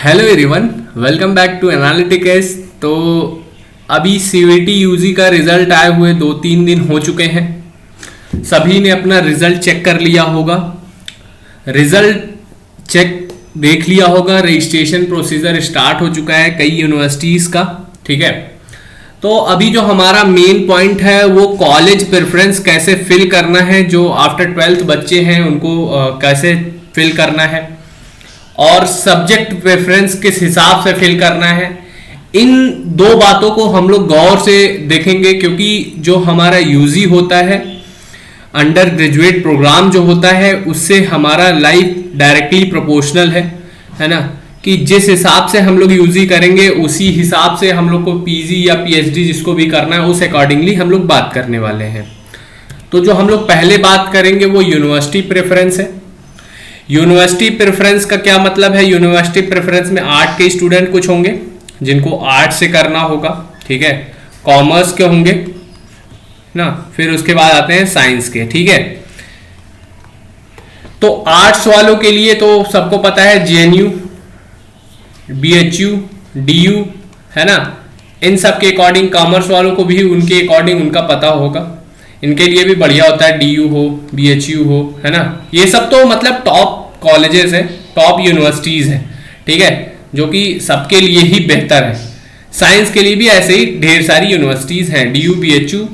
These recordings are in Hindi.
Hello everyone, welcome back to analytics. तो अभी सीवीटी यूजी का रिजल्ट आए हुए 2-3 दिन हो चुके हैं। सभी ने अपना रिजल्ट चेक कर लिया होगा, रिजल्ट चेक देख लिया होगा। रजिस्ट्रेशन प्रोसीजर स्टार्ट हो चुका है कई यूनिवर्सिटीज़ का, ठीक है। तो अभी जो हमारा मेन पॉइंट है वो कॉलेज प्रेफरेंस कैसे फिल करना है। जो आफ्टर 12th बच्चे हैं उनको कैसे फिल करना है और सब्जेक्ट प्रेफरेंस किस हिसाब से फिल करना है। इन दो बातों को हम लोग गौर से देखेंगे, क्योंकि जो हमारा यूजी होता है, अंडर ग्रेजुएट प्रोग्राम जो होता है, उससे हमारा लाइफ डायरेक्टली प्रोपोर्शनल है ना। कि जिस हिसाब से हम लोग यूजी करेंगे उसी हिसाब से हम लोग को पीजी या पीएचडी जिसको भी करना है उस अकॉर्डिंगली हम लोग बात करने वाले हैं। तो जो हम लोग पहले बात करेंगे वो यूनिवर्सिटी प्रेफरेंस है। यूनिवर्सिटी प्रेफरेंस का क्या मतलब है? यूनिवर्सिटी प्रेफरेंस में आर्ट के स्टूडेंट कुछ होंगे जिनको आर्ट से करना होगा, ठीक है। कॉमर्स के होंगे ना, फिर उसके बाद आते हैं साइंस के, ठीक है। तो आर्ट्स वालों के लिए तो सबको पता है जेएनयू, बीएचयू, डीयू, है ना। इन सब के अकॉर्डिंग कॉमर्स वालों को भी उनके अकॉर्डिंग उनका पता होगा। इनके लिए भी बढ़िया होता है डीयू हो, बीएचयू हो, है ना। ये सब तो मतलब टॉप कॉलेजेस है, टॉप यूनिवर्सिटीज है, ठीक है, जो कि सबके लिए ही बेहतर है। साइंस के लिए भी ऐसे ही ढेर सारी यूनिवर्सिटीज हैं, डीयू, बीएचयू,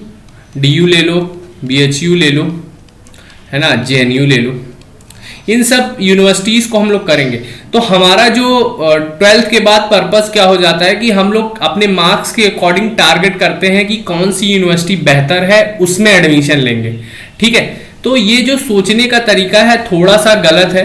डीयू ले लो, बीएचयू ले लो, है ना, जेएनयू ले लो। इन सब यूनिवर्सिटीज को हम लोग करेंगे। तो हमारा जो 12th के बाद पर्पस क्या हो जाता है कि हम लोग अपने मार्क्स के अकॉर्डिंग टारगेट करते हैं कि कौन सी यूनिवर्सिटी बेहतर है, उसमें एडमिशन लेंगे, ठीक है। तो ये जो सोचने का तरीका है थोड़ा सा गलत है।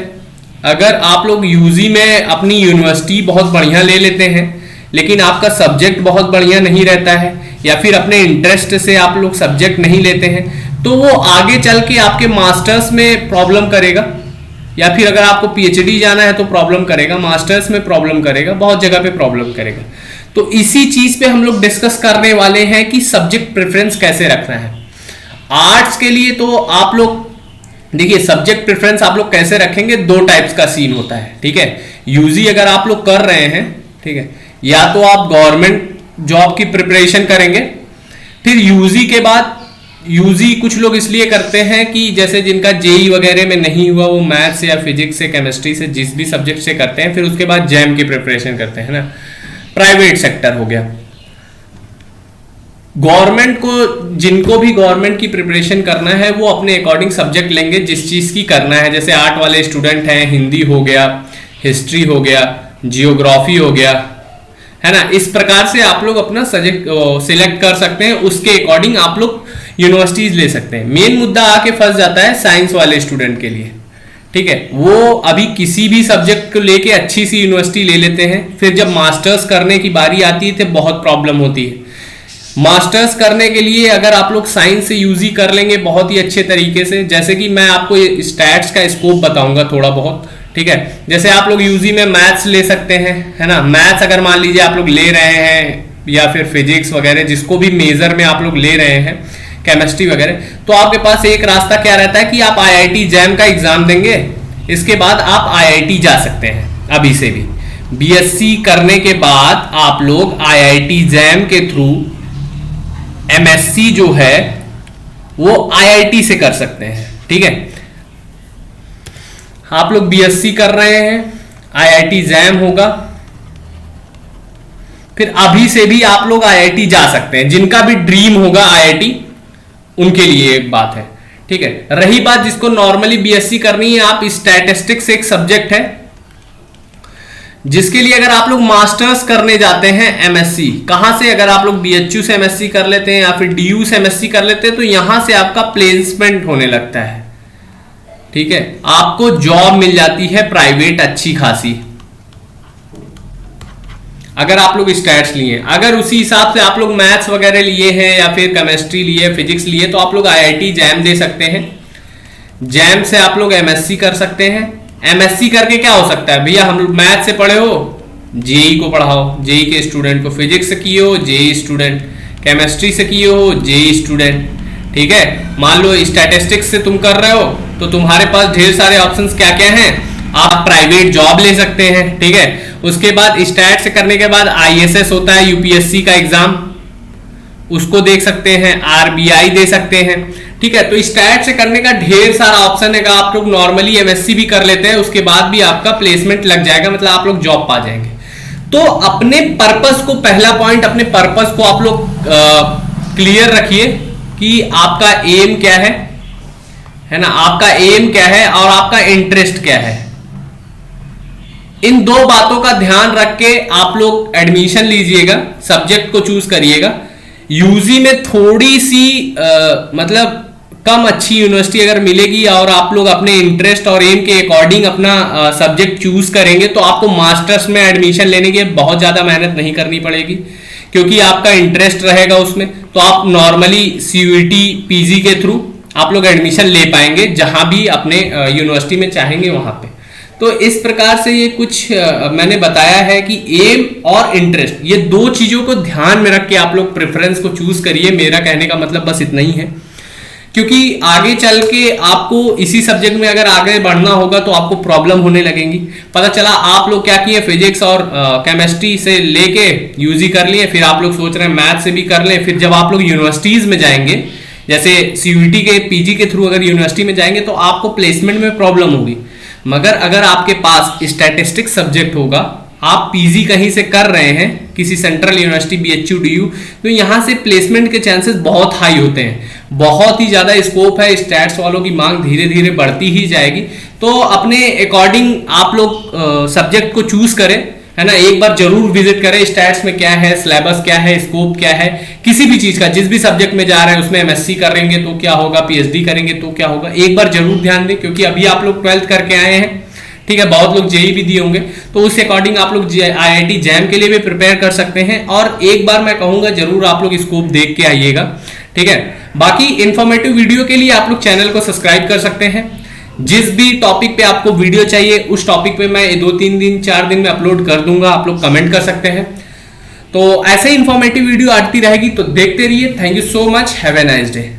अगर आप लोग यूजी में अपनी यूनिवर्सिटी बहुत बढ़िया ले लेते हैं लेकिन आपका सब्जेक्ट बहुत बढ़िया नहीं रहता है, या फिर अपने इंटरेस्ट से आप लोग सब्जेक्ट नहीं लेते हैं, तो वो आगे चल के आपके मास्टर्स में प्रॉब्लम करेगा, या फिर अगर आपको पीएचडी जाना है तो प्रॉब्लम करेगा, मास्टर्स में प्रॉब्लम करेगा, बहुत जगह पे प्रॉब्लम करेगा। तो इसी चीज पे हम लोग डिस्कस करने वाले हैं कि सब्जेक्ट प्रेफरेंस कैसे रखना है। आर्ट्स के लिए तो आप लोग देखिए, सब्जेक्ट प्रेफरेंस आप लोग कैसे रखेंगे, दो टाइप्स का सीन होता है, ठीक है। यूजी अगर आप लोग कर रहे हैं, ठीक है, या तो आप गवर्नमेंट जॉब की प्रिपरेशन करेंगे। फिर यूजी के बाद यूजी कुछ लोग इसलिए करते हैं कि जैसे जिनका जेई वगैरह में नहीं हुआ, वो मैथ्स से या फिजिक्स से, केमिस्ट्री से, जिस भी सब्जेक्ट से करते हैं, फिर उसके बाद जैम की प्रिपरेशन करते हैं ना। प्राइवेट सेक्टर हो गया। गवर्नमेंट को, जिनको भी गवर्नमेंट की प्रिपरेशन करना है वो अपने अकॉर्डिंग सब्जेक्ट लेंगे जिस चीज की करना है। जैसे आर्ट वाले स्टूडेंट हैं, हिंदी हो गया, हिस्ट्री हो गया, जियोग्राफी हो गया, है ना। इस प्रकार से आप लोग अपना सब्जेक्ट सिलेक्ट कर सकते हैं, उसके अकॉर्डिंग आप लोग यूनिवर्सिटीज ले सकते हैं। मेन मुद्दा आके फंस जाता है साइंस वाले स्टूडेंट के लिए, ठीक है। वो अभी किसी भी सब्जेक्ट को लेके अच्छी सी यूनिवर्सिटी ले लेते हैं, फिर जब मास्टर्स करने की बारी आती है तो बहुत प्रॉब्लम होती है। मास्टर्स करने के लिए अगर आप लोग साइंस से यूजी कर लेंगे बहुत ही अच्छे तरीके से, जैसे कि मैं आपको स्टैट्स का स्कोप बताऊंगा थोड़ा बहुत, ठीक है। जैसे आप लोग यूजी में मैथ्स ले सकते हैं, है ना। मैथ्स अगर मान लीजिए आप लोग ले रहे हैं, या फिर फिजिक्स वगैरह जिसको भी मेजर में आप लोग ले रहे हैं, केमिस्ट्री वगैरह, तो आपके पास एक रास्ता क्या रहता है कि आप आईआईटी जैम का एग्जाम देंगे, इसके बाद आप आईआईटी जा सकते हैं। अभी से भी बीएससी करने के बाद आप लोग आईआईटी जैम के थ्रू एमएससी जो है वो आईआईटी से कर सकते हैं, ठीक है। आप लोग बीएससी कर रहे हैं, आईआईटी जैम होगा, फिर अभी से भी आप लोग आईआईटी जा सकते हैं। जिनका भी ड्रीम होगा आईआईटी, उनके लिए एक बात है, ठीक है। रही बात जिसको नॉर्मली बीएससी करनी है, आप स्टैटिस्टिक्स एक सब्जेक्ट है जिसके लिए अगर आप लोग मास्टर्स करने जाते हैं, एमएससी कहां से, अगर आप लोग बीएचयू से एमएससी कर लेते हैं या फिर डीयू से एमएससी कर लेते हैं, तो यहां से आपका प्लेसमेंट होने लगता है, ठीक है। आपको जॉब मिल जाती है प्राइवेट अच्छी खासी, अगर आप लोग स्टैट्स लिए। अगर उसी हिसाब से आप लोग मैथ्स वगैरह लिए हैं या फिर केमिस्ट्री लिए, फिजिक्स लिए, तो आप लोग आईआईटी जैम दे सकते हैं। जैम से आप लोग एमएससी कर सकते हैं। एमएससी करके क्या हो सकता है भैया, हम लोग मैथ से पढ़े हो, जेई को पढ़ाओ, जेई के स्टूडेंट को, फिजिक्स से किए हो जेई स्टूडेंट, केमिस्ट्री से किए हो जेई स्टूडेंट, ठीक है। मान लो स्टैटिस्टिक्स से तुम कर रहे हो तो तुम्हारे पास ढेर सारे ऑप्शंस क्या क्या हैं, आप प्राइवेट जॉब ले सकते हैं, ठीक है। उसके बाद स्टैट से करने के बाद ISS होता है, यूपीएससी का एग्जाम, उसको देख सकते हैं, RBI दे सकते हैं। ठीक है, तो स्टैट से करने का ढेर सारा ऑप्शन है। आप लोग नॉर्मली MSc भी कर लेते हैं, उसके बाद भी आपका प्लेसमेंट लग जाएगा, मतलब आप लोग जॉब पा जाएंगे। तो अपने पर्पस को, पहला पॉइंट, अपने पर्पस को आप लोग क्लियर रखिए कि आपका एम क्या है ना, आपका एम क्या है और आपका इंटरेस्ट क्या है। इन दो बातों का ध्यान रख के आप लोग एडमिशन लीजिएगा, सब्जेक्ट को चूज करिएगा। यूजी में थोड़ी सी मतलब कम अच्छी यूनिवर्सिटी अगर मिलेगी और आप लोग अपने इंटरेस्ट और एम के अकॉर्डिंग अपना सब्जेक्ट चूज करेंगे तो आपको मास्टर्स में एडमिशन लेने की बहुत ज़्यादा मेहनत नहीं करनी पड़ेगी, क्योंकि आपका इंटरेस्ट रहेगा उसमें। तो आप नॉर्मली CUET PG के थ्रू आप लोग एडमिशन ले पाएंगे जहां भी अपने यूनिवर्सिटी में चाहेंगे वहां पे। तो इस प्रकार से ये कुछ मैंने बताया है कि एम और इंटरेस्ट, ये दो चीज़ों को ध्यान में रख के आप लोग प्रेफरेंस को चूज करिए। मेरा कहने का मतलब बस इतना ही है, क्योंकि आगे चल के आपको इसी सब्जेक्ट में अगर आगे बढ़ना होगा तो आपको प्रॉब्लम होने लगेंगी। पता चला आप लोग क्या किए, फिजिक्स और केमिस्ट्री से लेके यूजी कर लिए, फिर आप लोग सोच रहे हैं मैथ से भी कर लें। फिर जब आप लोग यूनिवर्सिटीज में जाएंगे, जैसे CUET के PG के थ्रू अगर यूनिवर्सिटी में जाएंगे तो आपको प्लेसमेंट में प्रॉब्लम होगी। मगर अगर आपके पास स्टैटिस्टिक्स सब्जेक्ट होगा, आप PG कहीं से कर रहे हैं, किसी सेंट्रल यूनिवर्सिटी, BHU DU, तो यहाँ से प्लेसमेंट के चांसेस बहुत हाई होते हैं, बहुत ही ज़्यादा स्कोप है। स्टैट्स वालों की मांग धीरे धीरे बढ़ती ही जाएगी। तो अपने अकॉर्डिंग आप लोग सब्जेक्ट को चूज करें, है ना। एक बार जरूर विजिट करें स्टैट्स में क्या है, सिलेबस क्या है, स्कोप क्या है, किसी भी चीज़ का, जिस भी सब्जेक्ट में जा रहे हैं उसमें MSc करेंगे तो क्या होगा, PhD करेंगे तो क्या होगा, एक बार जरूर ध्यान दें। क्योंकि अभी आप लोग 12th करके आए हैं, ठीक है, बहुत लोग JEE भी दिए होंगे, तो उस अकॉर्डिंग आप लोग IIT JAM के लिए भी प्रिपेयर कर सकते हैं। और एक बार मैं कहूंगा जरूर आप लोग स्कोप देख के आइएगा, ठीक है। बाकी इंफॉर्मेटिव वीडियो के लिए आप लोग चैनल को सब्सक्राइब कर सकते हैं। जिस भी टॉपिक पे आपको वीडियो चाहिए उस टॉपिक पे मैं 2-3 दिन 4 दिन में अपलोड कर दूंगा, आप लोग कमेंट कर सकते हैं। तो ऐसे ही इंफॉर्मेटिव वीडियो आती रहेगी, तो देखते रहिए। Thank you so much, have a nice day.